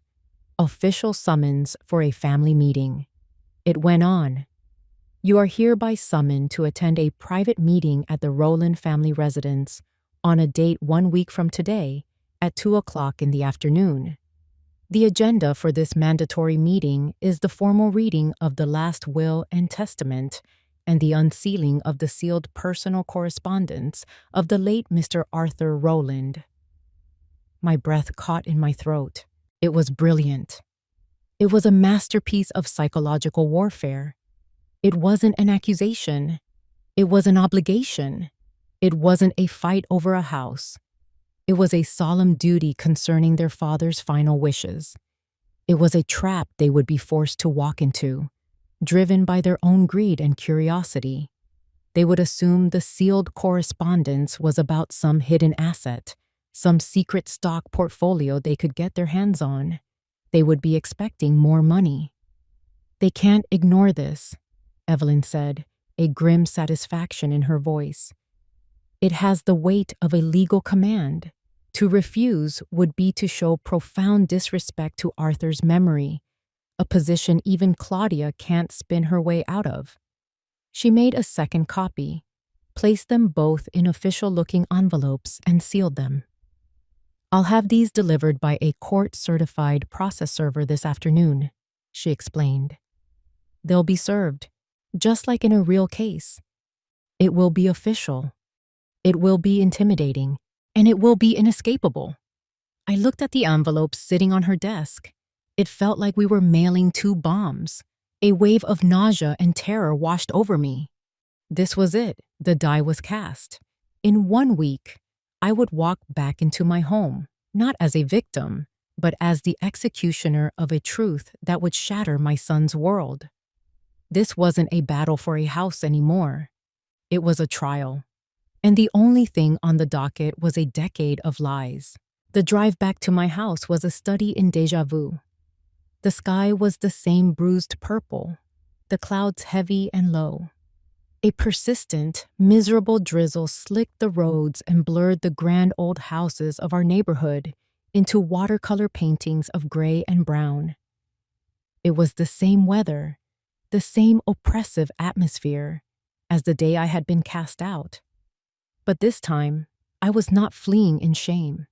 "Official Summons for a Family Meeting." It went on, "You are hereby summoned to attend a private meeting at the Rowland family residence on a date 1 week from today at 2:00 in the afternoon. The agenda for this mandatory meeting is the formal reading of the last will and testament and the unsealing of the sealed personal correspondence of the late Mr. Arthur Rowland." My breath caught in my throat. It was brilliant. It was a masterpiece of psychological warfare. It wasn't an accusation. It was an obligation. It wasn't a fight over a house. It was a solemn duty concerning their father's final wishes. It was a trap they would be forced to walk into, driven by their own greed and curiosity. They would assume the sealed correspondence was about some hidden asset, some secret stock portfolio they could get their hands on. They would be expecting more money. "They can't ignore this," Evelyn said, a grim satisfaction in her voice. "It has the weight of a legal command. To refuse would be to show profound disrespect to Arthur's memory, a position even Claudia can't spin her way out of." She made a second copy, placed them both in official-looking envelopes, and sealed them. "I'll have these delivered by a court-certified process server this afternoon," she explained. "They'll be served, just like in a real case. It will be official. It will be intimidating, and it will be inescapable." I looked at the envelopes sitting on her desk. It felt like we were mailing 2 bombs. A wave of nausea and terror washed over me. This was it. The die was cast. In 1 week, I would walk back into my home, not as a victim, but as the executioner of a truth that would shatter my son's world. This wasn't a battle for a house anymore. It was a trial. And the only thing on the docket was a decade of lies. The drive back to my house was a study in déjà vu. The sky was the same bruised purple, the clouds heavy and low. A persistent, miserable drizzle slicked the roads and blurred the grand old houses of our neighborhood into watercolor paintings of gray and brown. It was the same weather, the same oppressive atmosphere as the day I had been cast out. But this time, I was not fleeing in shame.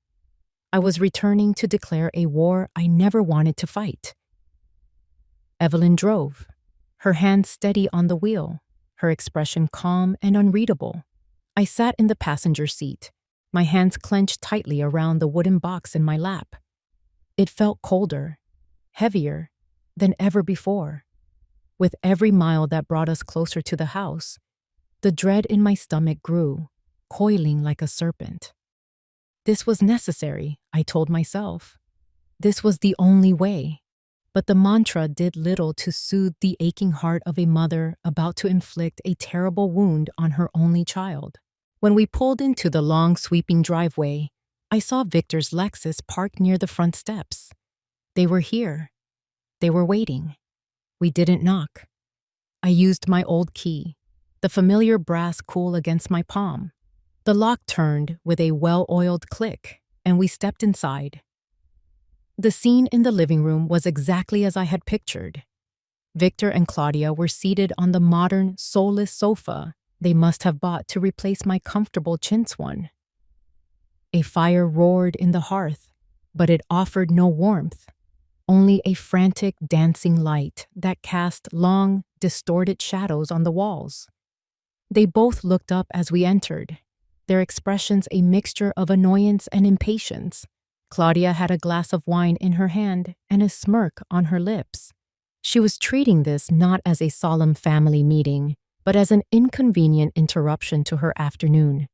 I was returning to declare a war I never wanted to fight. Evelyn drove, her hands steady on the wheel, her expression calm and unreadable. I sat in the passenger seat, my hands clenched tightly around the wooden box in my lap. It felt colder, heavier than ever before. With every mile that brought us closer to the house, the dread in my stomach grew, coiling like a serpent. This was necessary, I told myself. This was the only way. But the mantra did little to soothe the aching heart of a mother about to inflict a terrible wound on her only child. When we pulled into the long, sweeping driveway, I saw Victor's Lexus parked near the front steps. They were here. They were waiting. We didn't knock. I used my old key, the familiar brass cool against my palm. The lock turned with a well-oiled click, and we stepped inside. The scene in the living room was exactly as I had pictured. Victor and Claudia were seated on the modern, soulless sofa they must have bought to replace my comfortable chintz one. A fire roared in the hearth, but it offered no warmth, only a frantic, dancing light that cast long, distorted shadows on the walls. They both looked up as we entered, their expressions a mixture of annoyance and impatience. Claudia had a glass of wine in her hand and a smirk on her lips. She was treating this not as a solemn family meeting, but as an inconvenient interruption to her afternoon.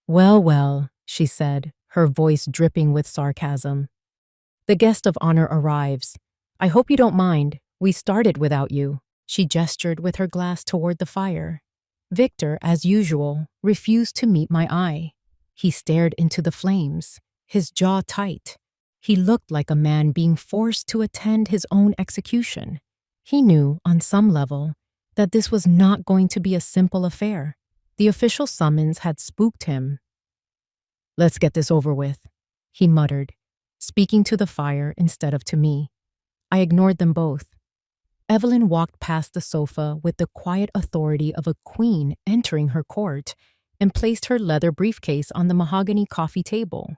"Well, well," she said, her voice dripping with sarcasm. "The guest of honor arrives. I hope you don't mind. We started without you." She gestured with her glass toward the fire. Victor, as usual, refused to meet my eye. He stared into the flames, his jaw tight. He looked like a man being forced to attend his own execution. He knew, on some level, that this was not going to be a simple affair. The official summons had spooked him. "Let's get this over with," he muttered, speaking to the fire instead of to me. I ignored them both. Evelyn walked past the sofa with the quiet authority of a queen entering her court and placed her leather briefcase on the mahogany coffee table.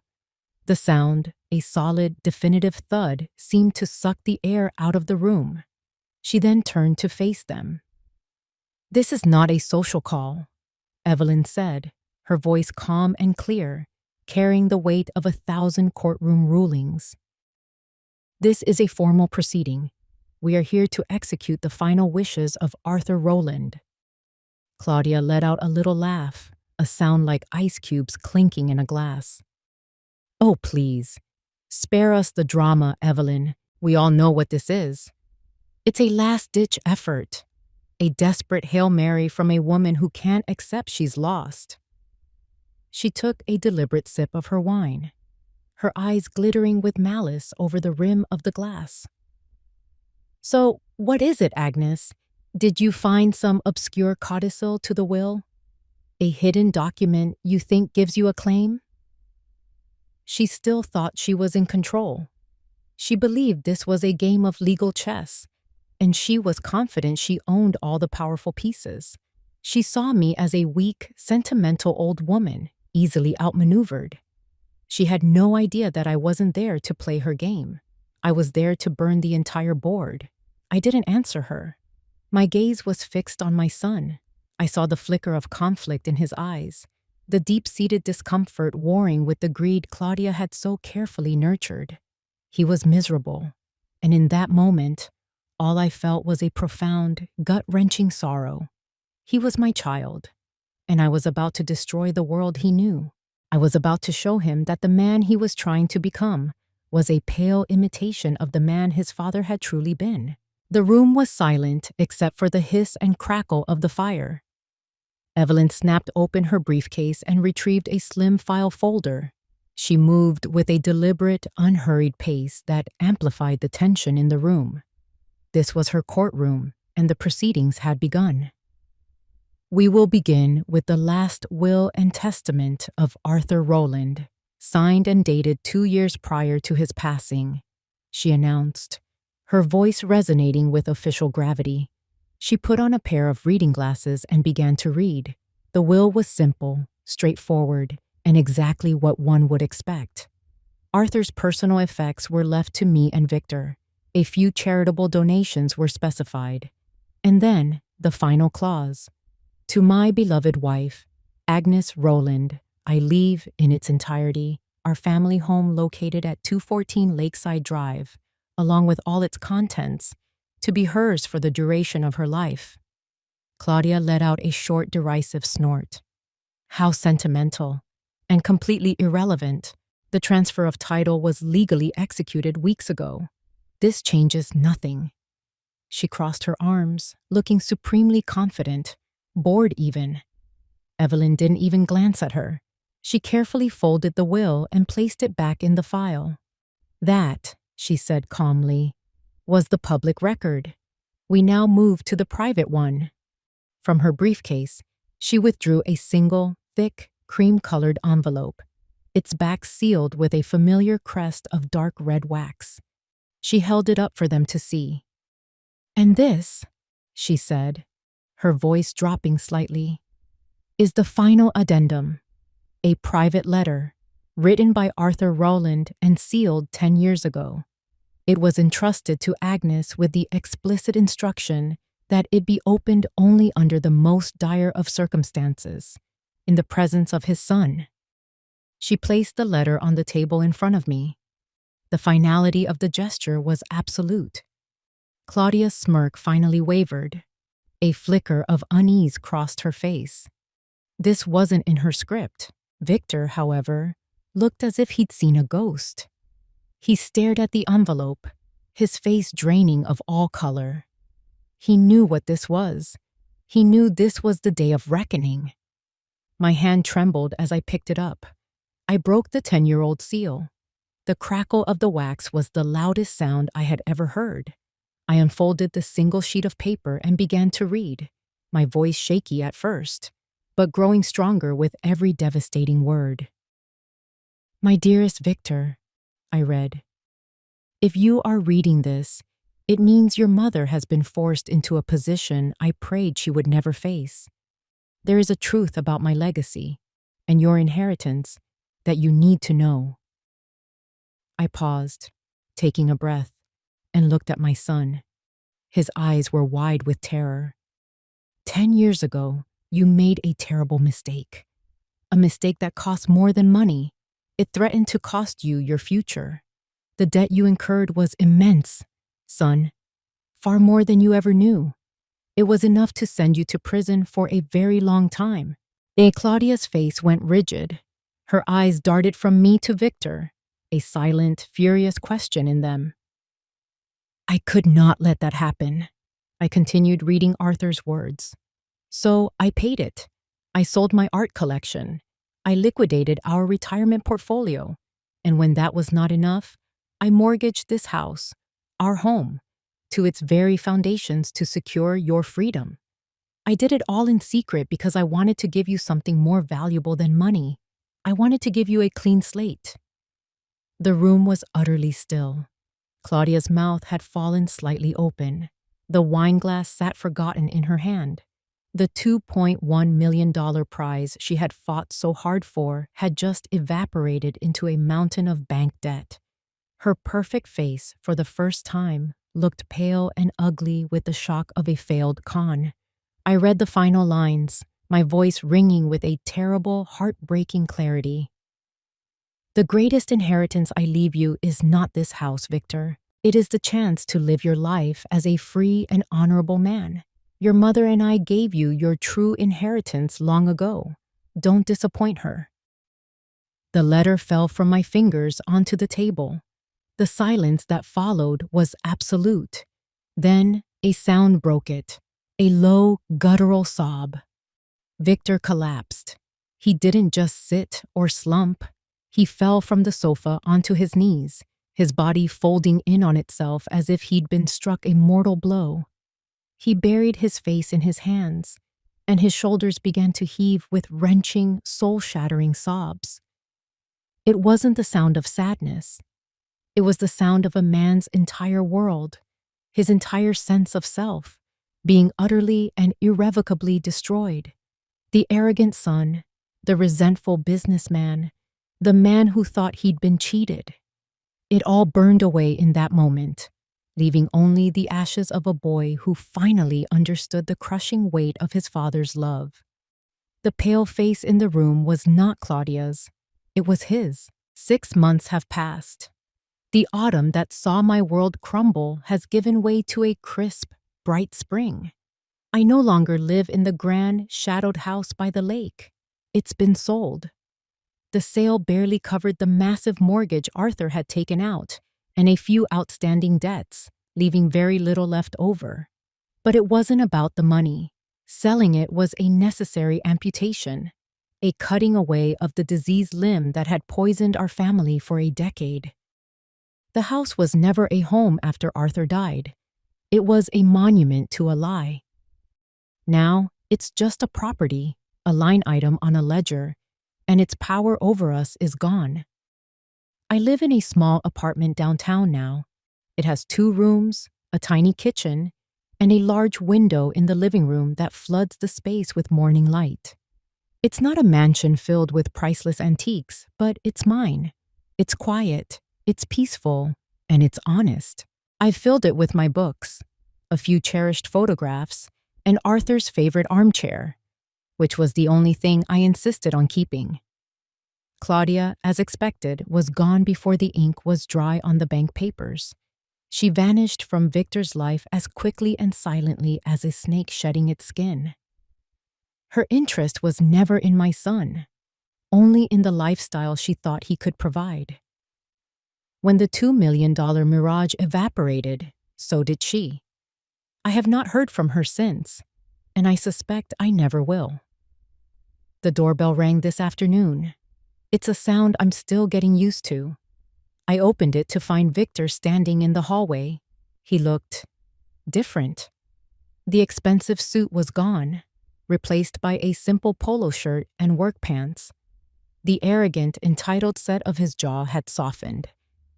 The sound, a solid, definitive thud, seemed to suck the air out of the room. She then turned to face them. "This is not a social call," Evelyn said, her voice calm and clear, carrying the weight of 1,000 courtroom rulings. "This is a formal proceeding. We are here to execute the final wishes of Arthur Rowland." Claudia let out a little laugh, a sound like ice cubes clinking in a glass. "Oh, please. Spare us the drama, Evelyn. We all know what this is. It's a last-ditch effort, a desperate Hail Mary from a woman who can't accept she's lost." She took a deliberate sip of her wine, her eyes glittering with malice over the rim of the glass. "So, what is it, Agnes? Did you find some obscure codicil to the will? A hidden document you think gives you a claim?" She still thought she was in control. She believed this was a game of legal chess, and she was confident she owned all the powerful pieces. She saw me as a weak, sentimental old woman, easily outmaneuvered. She had no idea that I wasn't there to play her game. I was there to burn the entire board. I didn't answer her. My gaze was fixed on my son. I saw the flicker of conflict in his eyes, the deep-seated discomfort warring with the greed Claudia had so carefully nurtured. He was miserable, and in that moment, all I felt was a profound, gut-wrenching sorrow. He was my child, and I was about to destroy the world he knew. I was about to show him that the man he was trying to become was a pale imitation of the man his father had truly been. The room was silent except for the hiss and crackle of the fire. Evelyn snapped open her briefcase and retrieved a slim file folder. She moved with a deliberate, unhurried pace that amplified the tension in the room. This was her courtroom, and the proceedings had begun. We will begin with the last will and testament of Arthur Rowland, signed and dated 2 years prior to his passing, she announced, her voice resonating with official gravity. She put on a pair of reading glasses and began to read. The will was simple, straightforward, and exactly what one would expect. Arthur's personal effects were left to me and Victor. A few charitable donations were specified. And then, the final clause. To my beloved wife, Agnes Rowland, I leave, in its entirety, our family home located at 214 Lakeside Drive, along with all its contents, to be hers for the duration of her life. Claudia let out a short, derisive snort. How sentimental, and completely irrelevant. The transfer of title was legally executed weeks ago. This changes nothing. She crossed her arms, looking supremely confident, bored even. Evelyn didn't even glance at her. She carefully folded the will and placed it back in the file. That, she said calmly, was the public record. We now move to the private one. From her briefcase, she withdrew a single, thick, cream-colored envelope, its back sealed with a familiar crest of dark red wax. She held it up for them to see. And this, she said, her voice dropping slightly, is the final addendum, a private letter, written by Arthur Rowland and sealed 10 years ago. It was entrusted to Agnes with the explicit instruction that it be opened only under the most dire of circumstances, in the presence of his son. She placed the letter on the table in front of me. The finality of the gesture was absolute. Claudia's smirk finally wavered. A flicker of unease crossed her face. This wasn't in her script. Victor, however, looked as if he'd seen a ghost. He stared at the envelope, his face draining of all color. He knew what this was. He knew this was the day of reckoning. My hand trembled as I picked it up. I broke the 10-year-old seal. The crackle of the wax was the loudest sound I had ever heard. I unfolded the single sheet of paper and began to read, my voice shaky at first, but growing stronger with every devastating word. My dearest Victor, I read, if you are reading this, it means your mother has been forced into a position I prayed she would never face. There is a truth about my legacy and your inheritance that you need to know. I paused, taking a breath, and looked at my son. His eyes were wide with terror. 10 years ago, you made a terrible mistake. A mistake that cost more than money. It threatened to cost you your future. The debt you incurred was immense, son, far more than you ever knew. It was enough to send you to prison for a very long time. Claudia's face went rigid. Her eyes darted from me to Victor, a silent, furious question in them. I could not let that happen. I continued reading Arthur's words. So I paid it. I sold my art collection. I liquidated our retirement portfolio. And when that was not enough, I mortgaged this house, our home, to its very foundations to secure your freedom. I did it all in secret because I wanted to give you something more valuable than money. I wanted to give you a clean slate. The room was utterly still. Claudia's mouth had fallen slightly open. The wine glass sat forgotten in her hand. The $2.1 million prize she had fought so hard for had just evaporated into a mountain of bank debt. Her perfect face, for the first time, looked pale and ugly with the shock of a failed con. I read the final lines, my voice ringing with a terrible, heartbreaking clarity. The greatest inheritance I leave you is not this house, Victor. It is the chance to live your life as a free and honorable man. Your mother and I gave you your true inheritance long ago. Don't disappoint her. The letter fell from my fingers onto the table. The silence that followed was absolute. Then a sound broke it, a low, guttural sob. Victor collapsed. He didn't just sit or slump. He fell from the sofa onto his knees, his body folding in on itself as if he'd been struck a mortal blow. He buried his face in his hands, and his shoulders began to heave with wrenching, soul-shattering sobs. It wasn't the sound of sadness. It was the sound of a man's entire world, his entire sense of self, being utterly and irrevocably destroyed. The arrogant son, the resentful businessman, the man who thought he'd been cheated. It all burned away in that moment, leaving only the ashes of a boy who finally understood the crushing weight of his father's love. The pale face in the room was not Claudia's. It was his. 6 months have passed. The autumn that saw my world crumble has given way to a crisp, bright spring. I no longer live in the grand, shadowed house by the lake. It's been sold. The sale barely covered the massive mortgage Arthur had taken out and a few outstanding debts, leaving very little left over. But it wasn't about the money. Selling it was a necessary amputation, a cutting away of the diseased limb that had poisoned our family for a decade. The house was never a home after Arthur died. It was a monument to a lie. Now, it's just a property, a line item on a ledger, and its power over us is gone. I live in a small apartment downtown now. It has 2 rooms, a tiny kitchen, and a large window in the living room that floods the space with morning light. It's not a mansion filled with priceless antiques, but it's mine. It's quiet, it's peaceful, and it's honest. I've filled it with my books, a few cherished photographs, and Arthur's favorite armchair, which was the only thing I insisted on keeping. Claudia, as expected, was gone before the ink was dry on the bank papers. She vanished from Victor's life as quickly and silently as a snake shedding its skin. Her interest was never in my son, only in the lifestyle she thought he could provide. When the $2 million mirage evaporated, so did she. I have not heard from her since, and I suspect I never will. The doorbell rang this afternoon. It's a sound I'm still getting used to. I opened it to find Victor standing in the hallway. He looked different. The expensive suit was gone, replaced by a simple polo shirt and work pants. The arrogant, entitled set of his jaw had softened.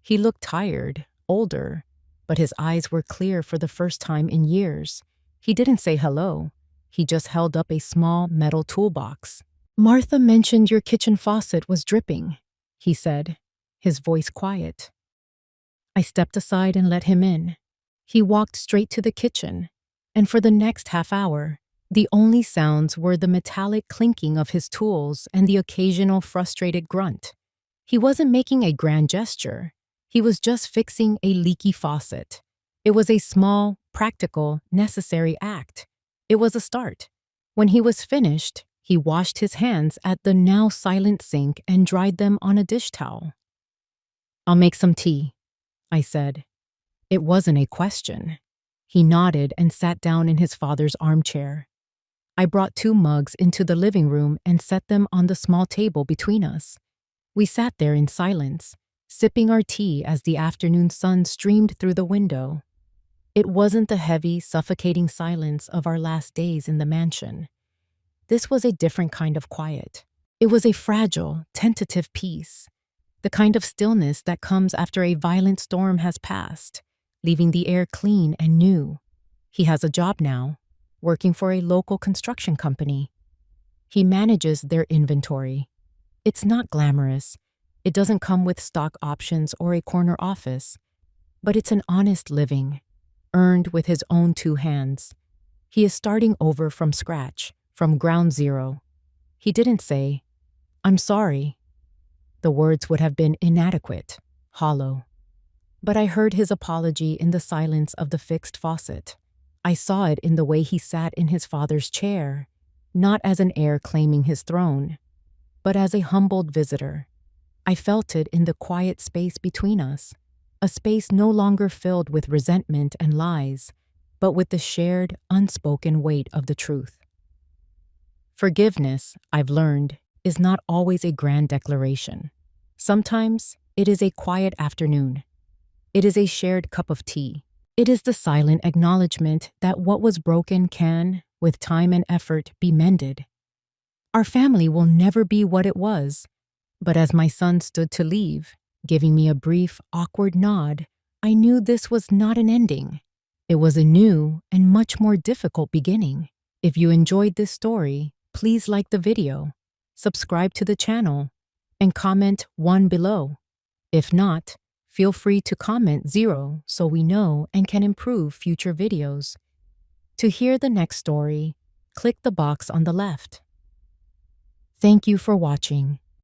He looked tired, older, but his eyes were clear for the first time in years. He didn't say hello. He just held up a small metal toolbox. "Martha mentioned your kitchen faucet was dripping," he said, his voice quiet. I stepped aside and let him in. He walked straight to the kitchen, and for the next half hour, the only sounds were the metallic clinking of his tools and the occasional frustrated grunt. He wasn't making a grand gesture. He was just fixing a leaky faucet. It was a small, practical, necessary act. It was a start. When he was finished, he washed his hands at the now silent sink and dried them on a dish towel. "I'll make some tea," I said. It wasn't a question. He nodded and sat down in his father's armchair. I brought 2 mugs into the living room and set them on the small table between us. We sat there in silence, sipping our tea as the afternoon sun streamed through the window. It wasn't the heavy, suffocating silence of our last days in the mansion. This was a different kind of quiet. It was a fragile, tentative peace, the kind of stillness that comes after a violent storm has passed, leaving the air clean and new. He has a job now, working for a local construction company. He manages their inventory. It's not glamorous. It doesn't come with stock options or a corner office, but it's an honest living, earned with his own 2 hands. He is starting over from scratch, from ground zero. He didn't say, "I'm sorry." The words would have been inadequate, hollow. But I heard his apology in the silence of the fixed faucet. I saw it in the way he sat in his father's chair, not as an heir claiming his throne, but as a humbled visitor. I felt it in the quiet space between us, a space no longer filled with resentment and lies, but with the shared, unspoken weight of the truth. Forgiveness, I've learned, is not always a grand declaration. Sometimes it is a quiet afternoon. It is a shared cup of tea. It is the silent acknowledgement that what was broken can, with time and effort, be mended. Our family will never be what it was, but as my son stood to leave, giving me a brief, awkward nod, I knew this was not an ending. It was a new and much more difficult beginning. If you enjoyed this story, please like the video, subscribe to the channel, and comment 1 below. If not, feel free to comment 0 so we know and can improve future videos. To hear the next story, click the box on the left. Thank you for watching.